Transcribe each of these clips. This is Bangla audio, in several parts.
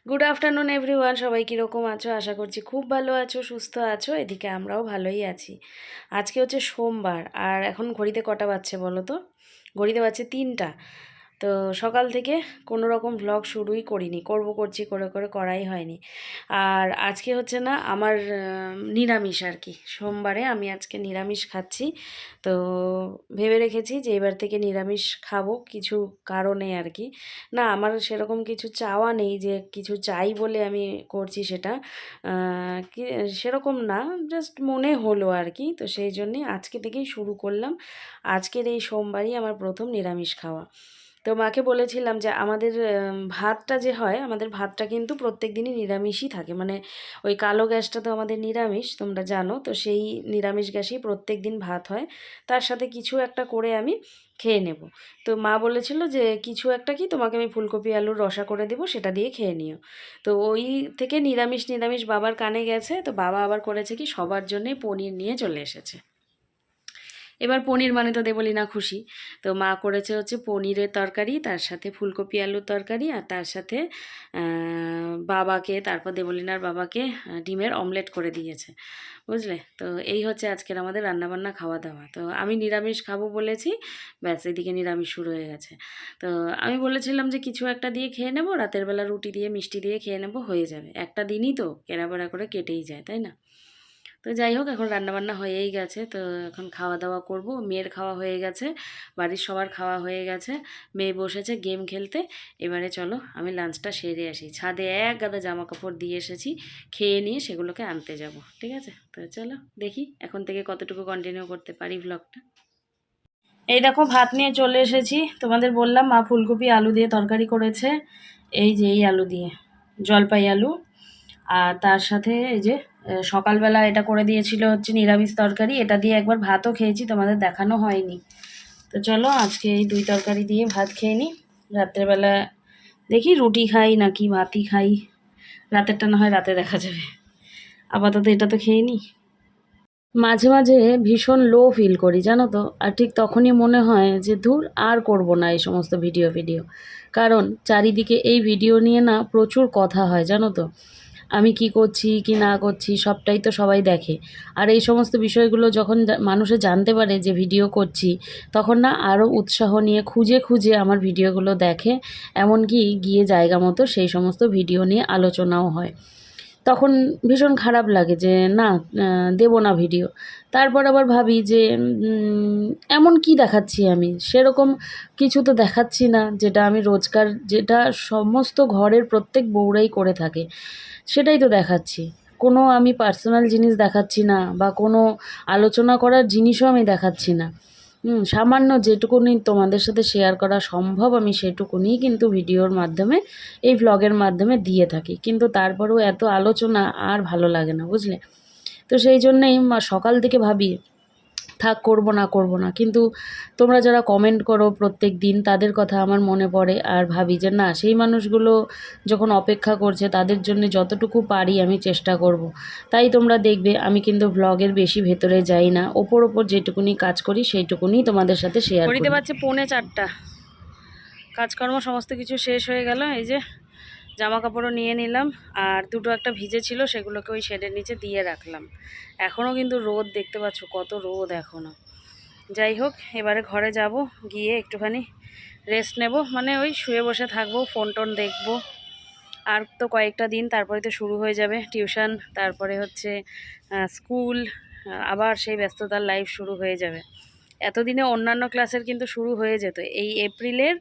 গুড আফটারনুন এভরিওয়ান, সবাই কীরকম আছো? আশা করছি খুব ভালো আছো, সুস্থ আছো। এদিকে আমরাও ভালোই আছি। আজকে হচ্ছে সোমবার, আর এখন ঘড়িতে কটা বাজছে বলো তো? ঘড়িতে বাজছে 3টা। তো সকাল থেকে কোনো রকম ভ্লগ শুরুই করিনি, করছি করে করে করাই হয়নি। আর আজকে হচ্ছে না আমার নিরামিষ আর কি, সোমবারে আমি আজকে নিরামিষ খাচ্ছি। তো ভেবে রেখেছি যে এবার থেকে নিরামিষ খাবো কিছু কারণে আর কি। না, আমার সেরকম কিছু চাওয়া নেই যে কিছু চাই বলে আমি করছি সেটা, কি সেরকম না, জাস্ট মনে হলো আর কি। তো সেই জন্যে আজকে থেকেই শুরু করলাম। আজকের এই সোমবারই আমার প্রথম নিরামিষ খাওয়া। তো মাকে বলেছিলাম যে আমাদের ভাতটা যে হয়, আমাদের ভাতটা কিন্তু প্রত্যেক দিনই নিরামিষই থাকে, মানে ওই কালো গ্যাসটা তো আমাদের নিরামিষ, তোমরা জানো তো। সেই নিরামিষ গ্যাসেই প্রত্যেক দিন ভাত হয়, তার সাথে কিছু একটা করে আমি খেয়ে নেব। তো মা বলেছিল যে কিছু একটা কি, তোমাকে আমি ফুলকপি আলুর রসা করে দেবো, সেটা দিয়ে খেয়ে নিও। তো ওই থেকে নিরামিষ নিরামিষ বাবার কানে গেছে, তো বাবা আবার করেছে কি, সবার জন্যে পনির নিয়ে চলে এসেছে। এবার পনির মানে তো দেবলীনা খুশি। তো মা করেছে হচ্ছে পনিরের তরকারি, তার সাথে ফুলকপি আলুর তরকারি, আর তার সাথে বাবাকে, তারপর দেবলীনার বাবাকে ডিমের অমলেট করে দিয়েছে, বুঝলে। তো এই হচ্ছে আজকের আমাদের রান্নাবান্না, খাওয়া দাওয়া। তো আমি নিরামিষ খাবো বলেছি, ব্যাস এদিকে নিরামিষ শুরু হয়ে গেছে। তো আমি বলেছিলাম যে কিছু একটা দিয়ে খেয়ে নেবো, রাতের বেলা রুটি দিয়ে মিষ্টি দিয়ে খেয়ে নেবো, হয়ে যাবে। একটা দিনই তো কেনাবেড়া করে কেটেই যায়, তাই না? তো যাই হোক, এখন রান্নাবান্না হয়েই গেছে। তো এখন খাওয়া দাওয়া করব। মেয়ের খাওয়া হয়ে গেছে, বাড়ির সবার খাওয়া হয়ে গেছে। মেয়ে বসেছে গেম খেলতে। এবারে চলো আমি লাঞ্চটা সেরে আসি। ছাদে এক গাদা জামা কাপড় দিয়ে এসেছি, খেয়ে নিয়ে সেগুলোকে আনতে যাব। ঠিক আছে, তো চলো দেখি এখন থেকে কতটুকু কন্টিনিউ করতে পারি ব্লগটা। এই দেখো, ভাত নিয়ে চলে এসেছি। তোমাদের বললাম মা ফুলকপি আলু দিয়ে তরকারি করেছে। এই যে এই আলু দিয়ে, জলপাই আলু। আর তার সাথে এই যে সকালবেলা এটা করে দিয়েছিল হচ্ছে নিরামিষ তরকারি, এটা দিয়ে একবার ভাতও খেয়েছি, তোমাদের দেখানো হয়নি। তো চলো আজকে এই দুই তরকারি দিয়ে ভাত খেয়ে নিই। রাত্রেবেলা দেখি রুটি খাই নাকি ভাতই খাই, রাতেরটা না হয় রাতে দেখা যাবে। আপাতত এটা তো খেয়ে নিই। মাঝে মাঝে ভীষণ লো ফিল করি, জানো তো। আর ঠিক তখনই মনে হয় যে ধুর, আর করব না এই সমস্ত ভিডিও। কারণ চারিদিকে এই ভিডিও নিয়ে না প্রচুর কথা হয়, জানো তো। আমি কি করছি কি না করছি সবটাই তো সবাই দেখে। আর এই সমস্ত বিষয়গুলো যখন মানুষে জানতে পারে যে ভিডিও করছি, তখন না আরও উৎসাহ নিয়ে খুঁজে খুঁজে আমার ভিডিওগুলো দেখে। এমনকি গিয়ে জায়গা মতো সেই সমস্ত ভিডিও নিয়ে আলোচনাও হয়। তখন ভীষণ খারাপ লাগে যে না, দেবো না ভিডিও। তারপর আবার ভাবি যে এমন কি দেখাচ্ছি আমি, সেরকম কিছু তো দেখাচ্ছি না যেটা আমি রোজকার, যেটা সমস্ত ঘরের প্রত্যেক বউরাই করে থাকে, সেটাই তো দেখাচ্ছি। কোনো আমি পার্সোনাল জিনিস দেখাচ্ছি না, বা কোনো আলোচনা করার জিনিসও আমি দেখাচ্ছি না। সামান্য যেটুকুনি তোমাদের সাথে শেয়ার করা সম্ভব, আমি সেটুকুনিই কিন্তু ভিডিওর মাধ্যমে, এই ভ্লগের মাধ্যমে দিয়ে থাকি। কিন্তু তারপরেও এত আলোচনা আর ভালো লাগে না, বুঝলে। তো সেই জন্যেই সকাল থেকে ভাবি থাক, করব না। কিন্তু তোমরা যারা কমেন্ট করো প্রত্যেক দিন, তাদের কথা আমার মনে পড়ে, আর ভাবি যে না, সেই মানুষগুলো যখন অপেক্ষা করছে, তাদের জন্য যতটুকু পারি আমি চেষ্টা করব। তাই তোমরা দেখবে আমি কিন্তু ভ্লগের বেশি ভেতরে যাই না, ওপর যেটুকুনি কাজ করি সেইটুকুনি তোমাদের সাথে শেয়ার করি। পারছে 3:45, কাজকর্ম সমস্ত কিছু শেষ হয়ে গেল। এই যে জামা কাপড়ও নিয়ে নিলাম, আর দুটো একটা ভিজে ছিল, সেগুলোকে ওই শেডের নিচে দিয়ে রাখলাম। এখনও কিন্তু রোদ, দেখতে পাচ্ছ কত রোদ এখনও। যাই হোক, এবারে ঘরে যাব, গিয়ে একটুখানি রেস্ট নেব, মানে ওই শুয়ে বসে থাকবো, ফোন টোন দেখবো। আর তো কয়েকটা দিন, তারপরে তো শুরু হয়ে যাবে টিউশন, তারপরে হচ্ছে স্কুল, আবার সেই ব্যস্ততার লাইফ শুরু হয়ে যাবে। এতদিনে অন্যান্য ক্লাসের কিন্তু শুরু হয়ে যেত এই এপ্রিলের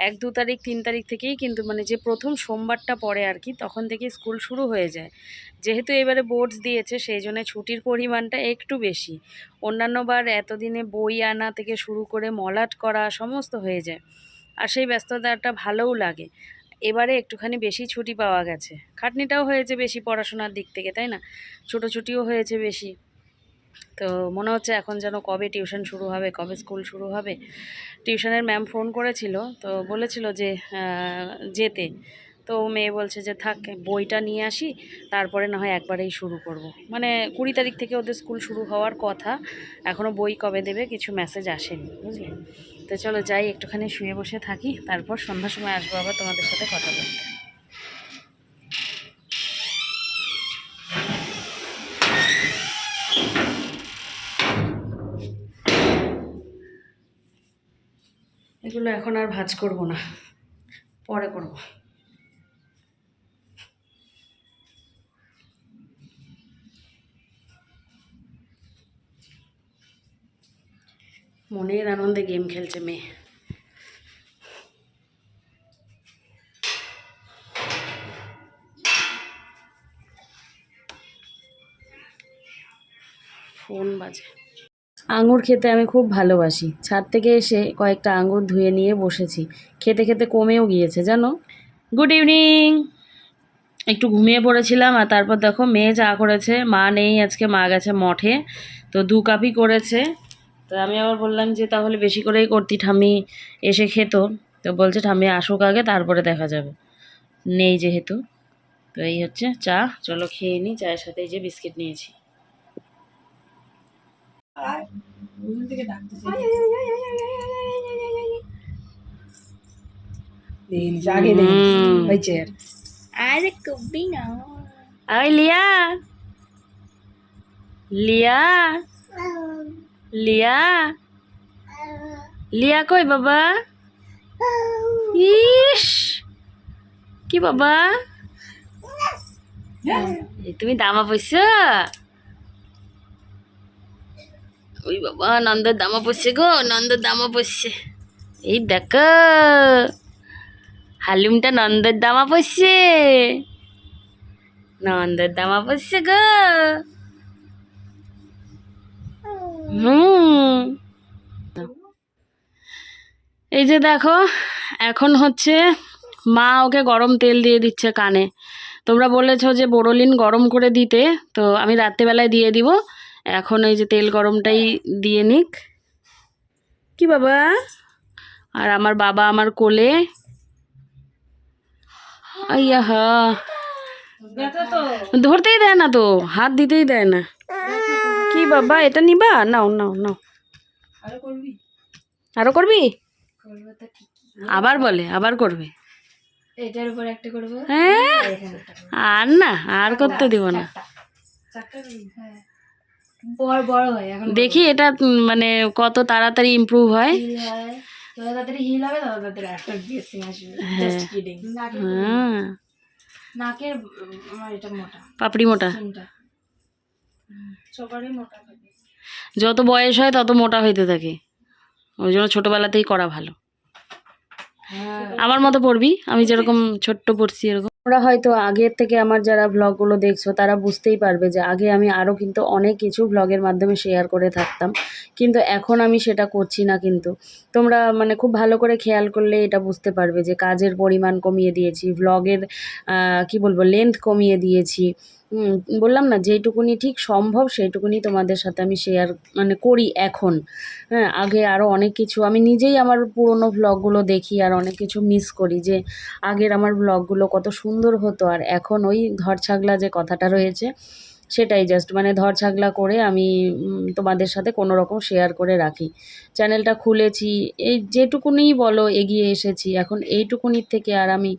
1, 2 তারিখ, 3 তারিখ থেকেই কিন্তু, মানে যে প্রথম সোমবারটা পড়ে আর কি, তখন থেকেই স্কুল শুরু হয়ে যায়। যেহেতু এবারে বোর্ডস দিয়েছে, সেই জন্য ছুটির পরিমাণটা একটু বেশি। অন্যান্যবার এতদিনে বই আনা থেকে শুরু করে মলাট করা সমস্ত হয়ে যায়, আর সেই ব্যস্ততাটা ভালোও লাগে। এবারে একটুখানি বেশি ছুটি পাওয়া গেছে, খাটনিটাও হয়েছে বেশি পড়াশোনার দিক থেকে, তাই না। ছুটিও হয়েছে বেশি। তো মনে হচ্ছে এখন যেন কবে টিউশন শুরু হবে, কবে স্কুল শুরু হবে। টিউশনের ম্যাম ফোন করেছিল, তো বলেছিল যে যেতে। তো মেয়ে বলছে যে থাক, বইটা নিয়ে আসি, তারপরে না হয় একবারেই শুরু করব। মানে 20 তারিখ থেকে ওদের স্কুল শুরু হওয়ার কথা, এখনও বই কবে দেবে কিছু মেসেজ আসেনি, বুঝলে। তো চলো যাই, একটুখানি শুয়ে বসে থাকি, তারপর সন্ধ্যার সময় আসবো আবার তোমাদের সাথে কথা বলতে। এগুলো এখন আর ভাজ করব না, পরে করব। মনের আনন্দে গেম খেলছে মেয়ে। ফোন বাজে। আঙুর খেতে আমি খুব ভালোবাসি। ছাদ থেকে এসে কয়েকটা আঙুর ধুয়ে নিয়ে বসেছি। খেতে খেতে কমেও গিয়েছে জানো। Good evening. একটু ঘুমিয়ে পড়েছিলাম, আর তারপর দেখো মেয়ে চা করেছে। মা নেই আজকে, মা গেছে মঠে, তো 2 কাপই করেছে। তো আমি আবার বললাম যে তাহলে বেশি করেই করতি, ঠাম্মি এসে খেত। তো বলছে ঠাম্মি আসুক আগে, তারপরে দেখা যাবে, নেই যেহেতু। তো এই হচ্ছে চা, চলো খেয়ে নিই। চায়ের সাথে এই যে বিস্কিট নিয়েছি। আরে কবি না। আই লিয়া, লিয়া, লিয়া, লিয়া কই বাবা? ইস কি বাবা, তুমি দামা পয়সা? ওই বাবা, নন্দর দামা পড়ছে গো, নন্দর দামা পড়ছে। এই দেখো হালিমটা নন্দর দামা পড়ছে, নন্দর দামা পড়ছে গো। এই যে দেখো, এখন হচ্ছে মা ওকে গরম তেল দিয়ে দিচ্ছে কানে। তোমরা বলেছো যে বোরোলিন গরম করে দিতে, তো আমি রাত্রেবেলায় দিয়ে দিব। এখন এই যে তেল গরমটাই দিয়ে নিক। কি বাবা? আর আমার বাবা আমার কোলে। আইয়া হা, ধরতেই দেয় না তো, হাত দিতেই দেয় না। কি বাবা, এটা নিবা? নাও নাও নাও। আরো করবি? আবার বলে আবার করবে। এটার উপর একটা করব। হ্যাঁ, আর না, আর করতে দিব না। বড় বড় হয় এখন, দেখি এটা মানে কত তাড়াতাড়ি ইমপ্রুভ হয়। যত তাড়াতাড়ি হিল হবে তত তাড়াতাড়ি একটা ড্রেসিং আসবে। Just kidding. হ্যাঁ, নাকের আমার এটা মোটা, পাপড়ি মোটা। সবারই মোটা থাকে। যত বয়স হয় তত মোটা হইতে থাকে, ওই জন্য ছোটবেলাতেই করা ভালো। আমার মতো পড়বি, আমি যেরকম ছোট্ট পড়ছি এরকম। তোমরা হয়তো আগের থেকে আমার যারা ব্লগগুলো দেখছো তারা বুঝতেই পারবে যে আগে আমি আরও কিন্তু অনেক কিছু ব্লগের মাধ্যমে শেয়ার করে থাকতাম, কিন্তু এখন আমি সেটা করছি না। কিন্তু তোমরা মানে খুব ভালো করে খেয়াল করলে এটা বুঝতে পারবে যে কাজের পরিমাণ কমিয়ে দিয়েছি, ব্লগের কি বলবো লেন্থ কমিয়ে দিয়েছি। বললাম না, যেইটুকুনি ঠিক সম্ভব সেইটুকুনি তোমাদের সাথে আমি শেয়ার মানে করি এখন। হ্যাঁ, আগে আরও অনেক কিছু আমি নিজেই আমার পুরনো ভ্লগগুলো দেখি আর অনেক কিছু মিস করি, যে আগের আমার ভ্লগগুলো কত সুন্দর হতো। আর এখন ওই ধরছাগলা যে কথাটা রয়েছে সেটাই জাস্ট মানে ধরছাগলা করে আমি তোমাদের সাথে কোনো রকম শেয়ার করে রাখি। চ্যানেলটা খুলেছি, এই যেটুকুনি বলো এগিয়ে এসেছি, এখন এইটুকুনির থেকে আর আমি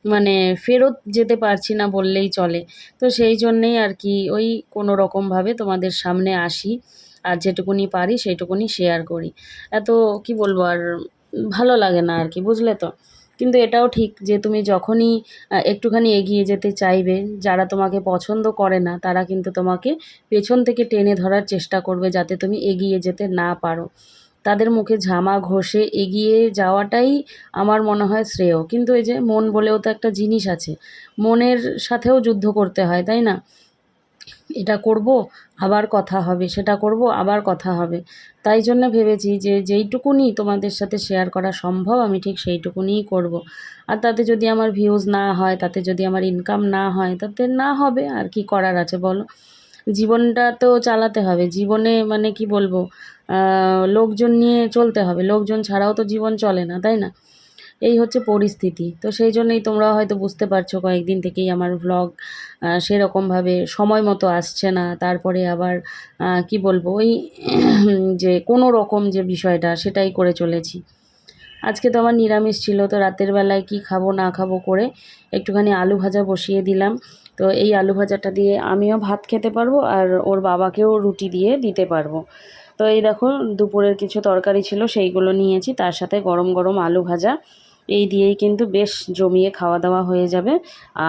মানে ফেরত যেতে পারছি না বললেই চলে। তো সেই জন্যেই আর কি ওই কোনো রকমভাবে তোমাদের সামনে আসি, আর যেটুকুনি পারি সেইটুকুনি শেয়ার করি। এত কি বলবো, আর ভালো লাগে না আর কি, বুঝলে তো। কিন্তু এটাও ঠিক যে তুমি যখনই একটুখানি এগিয়ে যেতে চাইবে, যারা তোমাকে পছন্দ করে না তারা কিন্তু তোমাকে পেছন থেকে টেনে ধরার চেষ্টা করবে যাতে তুমি এগিয়ে যেতে না পারো। তাদের মুখে ঝামা ঘষে এগিয়ে যাওয়াটাই আমার মনে হয় শ্রেয়। কিন্তু এই যে মন বলেও তো একটা জিনিস আছে, মনের সাথেও যুদ্ধ করতে হয়, তাই না? এটা করব আবার কথা হবে, সেটা করব আবার কথা হবে। তাই জন্য ভেবেছি যে যেইটুকুনি তোমাদের সাথে শেয়ার করা সম্ভব আমি ঠিক সেইটুকুনিই করব। আর তাতে যদি আমার ভিউজ না হয়, তাতে যদি আমার ইনকাম না হয়, তাতে না হবে, আর কি করার আছে বলো। জীবনটা তো চালাতে হবে, জীবনে মানে কি বলবো, লোকজন নিয়ে চলতে হবে, লোকজন ছাড়াও তো জীবন চলে না, তাই না? এই হচ্ছে পরিস্থিতি। তো সেই জন্যই তোমরা হয়তো বুঝতে পারছো কয়েকদিন থেকেই আমার ভ্লগ সেরকমভাবে সময় মতো আসছে না। তারপরে আবার কি বলবো, ওই যে কোনো রকম যে বিষয়টা সেটাই করে চলেছি। আজকে তো আমার নিরামিষ ছিল, তো রাতের বেলায় কি খাবো না খাবো করে একটুখানি আলু ভাজা বসিয়ে দিলাম। তো এই আলু ভাজাটা দিয়ে আমিও ভাত খেতে পারবো আর ওর বাবাকেও রুটি দিয়ে দিতে পারবো। তো তো এই দেখো দুপুরের কিছু তরকারি ছিল সেইগুলো নিয়েছি, তার সাথে গরম গরম আলু ভাজা, এই দিয়েই কিন্তু বেশ জমিয়ে খাওয়া দাওয়া হয়ে যাবে।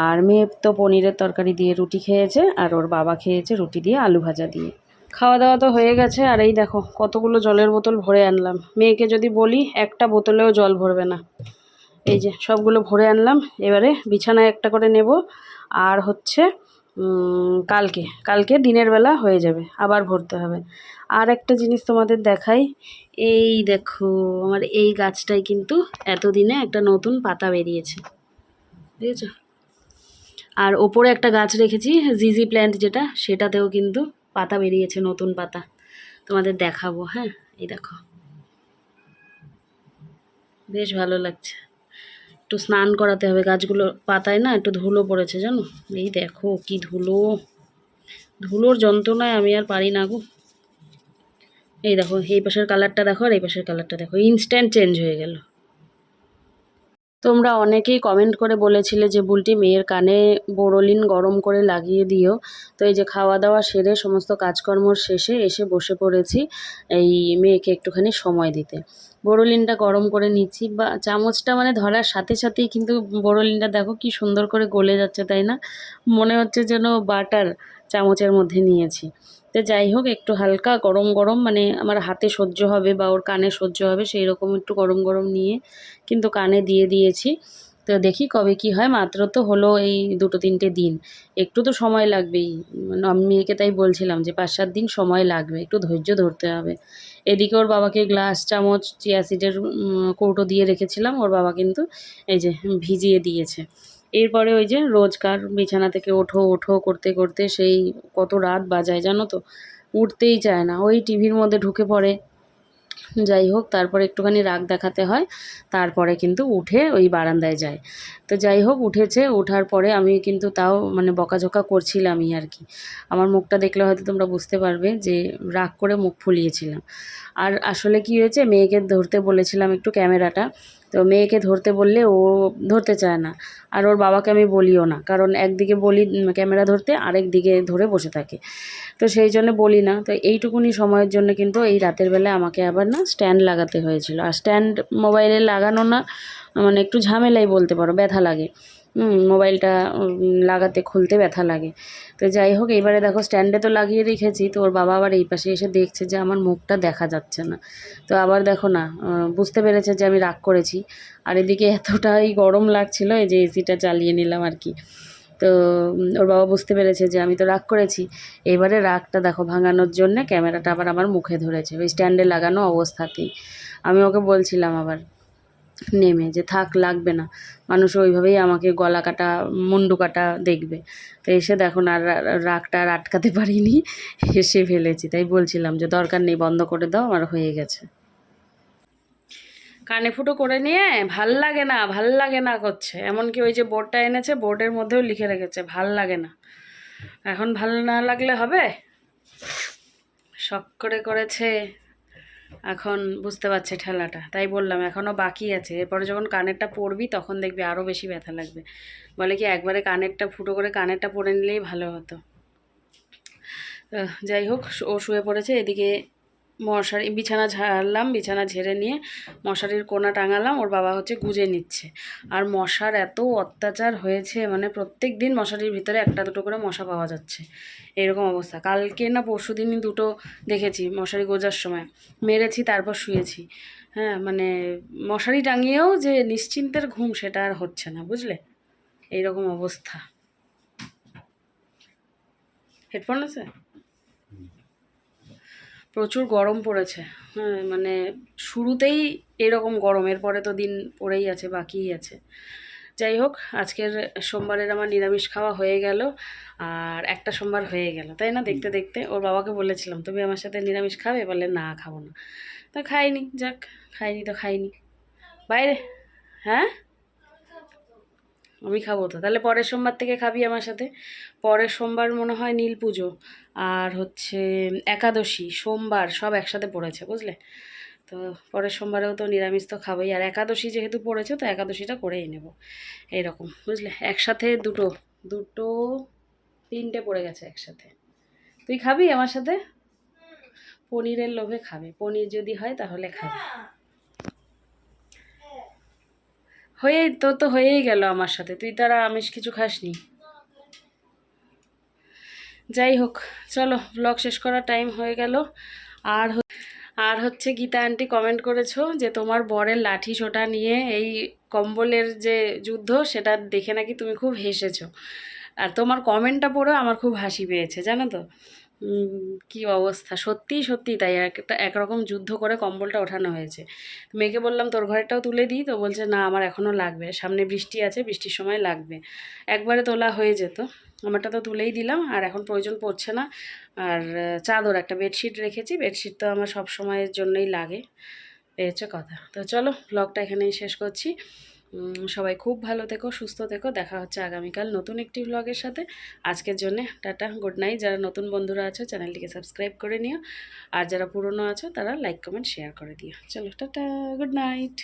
আর মেয়ে তো পনিরের তরকারি দিয়ে রুটি খেয়েছে, আর ওর বাবা খেয়েছে রুটি দিয়ে আলু ভাজা দিয়ে। খাওয়া দাওয়া তো হয়ে গেছে। আর এই দেখো কতগুলো জলের বোতল ভরে আনলাম, মেয়েকে যদি বলি একটা বোতলেও জল ভরবে না। এই যে সবগুলো ভরে আনলাম, এবারে বিছানায় একটা করে নেব। আর হচ্ছে কালকে কালকে দিনের বেলা হয়ে যাবে, আবার ভরতে হবে। আর একটা জিনিস তোমাদের দেখাই, এই দেখো আমার এই গাছটায় কিন্তু এতদিনে একটা নতুন পাতা বেরিয়েছে, বুঝেছো? আর ওপরে একটা গাছ রেখেছি জিজি প্ল্যান্ট যেটা, সেটাতেও কিন্তু পাতা বেরিয়েছে, নতুন পাতা। তোমাদের দেখাবো, হ্যাঁ এই দেখো বেশ ভালো লাগছে। একটু স্নান করাতে হবে, গাছগুলো পাতায় না একটু ধুলো পড়েছে জানো, এই দেখো কি ধুলো, ধুলোর যন্ত্রণায় আমি আর পারি না গো। এই দেখো এই পাশের কালারটা দেখো আর এই পাশের কালারটা দেখো, ইনস্ট্যান্ট চেঞ্জ হয়ে গেল। তোমরা অনেকেই কমেন্ট করে বলেছিলে যে বুলটি মেয়ের কানে বোরোলিন গরম করে লাগিয়ে দিও। তো এই যে খাওয়া দাওয়া সেরে সমস্ত কাজকর্ম শেষে এসে বসে পড়েছি এই মেয়েকে একটুখানি সময় দিতে। বোরোলিনটা গরম করে নিচ্ছি, বা চামচটা মানে ধরার সাথে সাথেই কিন্তু বোরোলিনটা দেখো কি সুন্দর করে গলে যাচ্ছে, তাই না? মনে হচ্ছে যেন বাটার চামচের মধ্যে নিয়েছি। তো যাই হোক, একটু হালকা গরম গরম মানে আমার হাতে সহ্য হবে বা ওর কানে সহ্য হবে সেই রকম একটু গরম গরম নিয়ে কিন্তু কানে দিয়ে দিয়েছি। তো দেখি কবে কি হয়, মাত্র তো হলো এই 2-3টে দিন, একটু তো সময় লাগবেই। আমি মেয়েকে তাই বলছিলাম যে 5-7 দিন সময় লাগবে, একটু ধৈর্য ধরতে হবে। এদিকে ওর বাবাকে গ্লাস চামচ চিয়া সিডের কৌটো দিয়ে রেখেছিলাম, ওর বাবা কিন্তু এই যে ভিজিয়ে দিয়েছে। এরপরে ওই যে রোজকার বিছানা থেকে ওঠো ওঠো করতে করতে সেই কত রাত বাজায় জানো তো, উঠতেই চায় না, ওই টিভির মধ্যে ঢুকে পড়ে। যাই হোক, তারপরে একটুখানি রাগ দেখাতে হয়, তারপরে কিন্তু উঠে ওই বারান্দায় যায়। তো যাই হোক উঠেছে, ওঠার পরে আমি কিন্তু তাও মানে বকাঝকা করছিলামই আর কি। আমার মুখটা দেখলে হয়তো তোমরা বুঝতে পারবে যে রাগ করে মুখ ফুলিয়েছিলাম। আর আসলে কি হয়েছে, মেয়েকে ধরতে বলেছিলাম একটু ক্যামেরাটা, তো মেয়েকে ধরতে বললে ও ধরতে চায় না। আর ওর বাবাকে আমি বলিও না, কারণ একদিকে বলি ক্যামেরা ধরতে, আরেক দিকে ধরে বসে থাকে। তো সেই জন্য বলি না। তো এইটুকুনি সময়ের জন্য কিন্তু এই রাতের বেলায় আমাকে আবার না স্ট্যান্ড লাগাতে হয়েছিল। আর স্ট্যান্ড মোবাইলে লাগানো না মানে একটু ঝামেলাই বলতে পারো, ব্যথা লাগে। মোবাইলটা লাগাতে খুলতে ব্যথা লাগে। তো যাই হোক, এবারে দেখো স্ট্যান্ডে তো লাগিয়ে রেখেছি, তো ওর বাবা আবার এই পাশে এসে দেখছে যে আমার মুখটা দেখা যাচ্ছে না। তো আবার দেখো না বুঝতে পেরেছে যে আমি রাগ করেছি। আর এদিকে এতটাই গরম লাগছিল, এই যে এসিটা চালিয়ে নিলাম আর কি। তো ওর বাবা বুঝতে পেরেছে যে আমি তো রাগ করেছি। এবারে রাগটা দেখো ভাঙানোর জন্যে ক্যামেরাটা আবার আমার মুখে ধরেছে ওই স্ট্যান্ডে লাগানো অবস্থাতেই। আমি ওকে বলছিলাম আবার নেমে যে থাক লাগবে না, মানুষ ওইভাবেই আমাকে গলা কাটা মুন্ডু কাটা দেখবে। তো এসে দেখো না রাগটা আর আটকাতে পারিনি, হেসে ফেলেছি। তাই বলছিলাম যে দরকার নেই, বন্ধ করে দাও, আমার হয়ে গেছে। কানে ফুটো করে নিয়ে ভাল লাগে না ভাল লাগে না করছে, এমনকি ওই যে বোর্ডটা এনেছে বোর্ডের মধ্যেও লিখে রেখেছে ভাল লাগে না। এখন ভালো না লাগলে হবে, শখ করে করেছে, এখন বুঝতে পারছে ঠেলাটা। তাই বললাম এখনও বাকি আছে, এরপরে যখন কানেরটা পরবি তখন দেখবি আরও বেশি ব্যথা লাগবে। বলে কি একবারে কানেরটা ফুটো করে কানেরটা পরে নিলেই ভালো হতো। যাই হোক, ও শুয়ে পড়েছে, এদিকে মশারি বিছানা ঝাড়লাম, বিছানা ঝেড়ে নিয়ে মশারির কোণা টাঙালাম, ওর বাবা হচ্ছে গুজে নিচ্ছে। আর মশার এত অত্যাচার হয়েছে, মানে প্রত্যেক দিন মশারির ভিতরে একটা দুটো করে মশা পাওয়া যাচ্ছে, এরকম অবস্থা। কালকে না পরশু দিনই দুটো দেখেছি মশারি গোজার সময়, মেরেছি তারপর শুয়েছি। হ্যাঁ মানে মশারি টাঙিয়েও যে নিশ্চিন্তের ঘুম সেটা আর হচ্ছে না, বুঝলে, এইরকম অবস্থা। হেডফোন আছে? প্রচুর গরম পড়েছে। হ্যাঁ মানে শুরুতেই এরকম গরম, এরপরে তো দিন পড়েই আছে, বাকিই আছে। যাই হোক, আজকের সোমবারের আমার নিরামিষ খাওয়া হয়ে গেল, আর একটা সোমবার হয়ে গেল, তাই না? দেখতে দেখতে ওর বাবাকে বলেছিলাম তুমি আমার সাথে নিরামিষ খাবে, বলে না খাবো না। তো খাইনি, যাক, খাইনি তো খাইনি বাইরে। হ্যাঁ আমি খাবো তো, তাহলে পরের সোমবার থেকে খাবি আমার সাথে। পরের সোমবার মনে হয় নীল পুজো, আর হচ্ছে একাদশী, সোমবার সব একসাথে পড়েছে, বুঝলে। তো পরের সোমবারেও তো নিরামিষ তো খাবোই, আর একাদশী যেহেতু পড়েছে তো একাদশীটা করেই নেব, এইরকম, বুঝলে। একসাথে দুটো দুটো 3টে পড়ে গেছে একসাথে। তুই খাবি আমার সাথে? পনিরের লোভে খাবে, পনির যদি হয় তাহলে খাবে। তোর তো হয়েই গেল আমার সাথে, তুই তারা আমিষ কিছু খাসনি। যাই হোক, চলো ব্লগ শেষ করার টাইম হয়ে গেল। আর আর হচ্ছে গীতা আন্টি কমেন্ট করেছো যে তোমার বরের লাঠি ছোটা নিয়ে এই কম্বলের যে যুদ্ধ সেটা দেখে নাকি তুমি খুব হেসেছো। আর তোমার কমেন্টটা পড়েও আমার খুব হাসি পেয়েছে, জানো তো। কি অবস্থা, সত্যি সত্যি তাই, একরকম যুদ্ধ করে কম্বলটা ওঠানো হয়েছে। মেয়েকে বললাম তোর ঘরেরটাও তুলে দিই, তো বলছে না আমার এখনও লাগবে, সামনে বৃষ্টি আছে, বৃষ্টির সময় লাগবে। একবারে তোলা হয়ে যেত, আমারটা তো তুলেই দিলাম, আর এখন প্রয়োজন পড়ছে না। আর চাদর একটা বেডশিট রেখেছি, বেডশিট তো আমার সব সময়ের জন্যই লাগে, এই হচ্ছে কথা। তো চলো ব্লগটা এখানেই শেষ করছি। সবাই খুব ভালো থেকো, সুস্থ থেকো, দেখা হচ্ছে আগামীকাল নতুন একটি ব্লগের সাথে। আজকের জন্যে টাটা, গুড নাইট। যারা নতুন বন্ধুরা আছো চ্যানেলটিকে সাবস্ক্রাইব করে নিও, আর যারা পুরনো আছো তারা লাইক কমেন্ট শেয়ার করে দিও। চলো টাটা, গুড নাইট।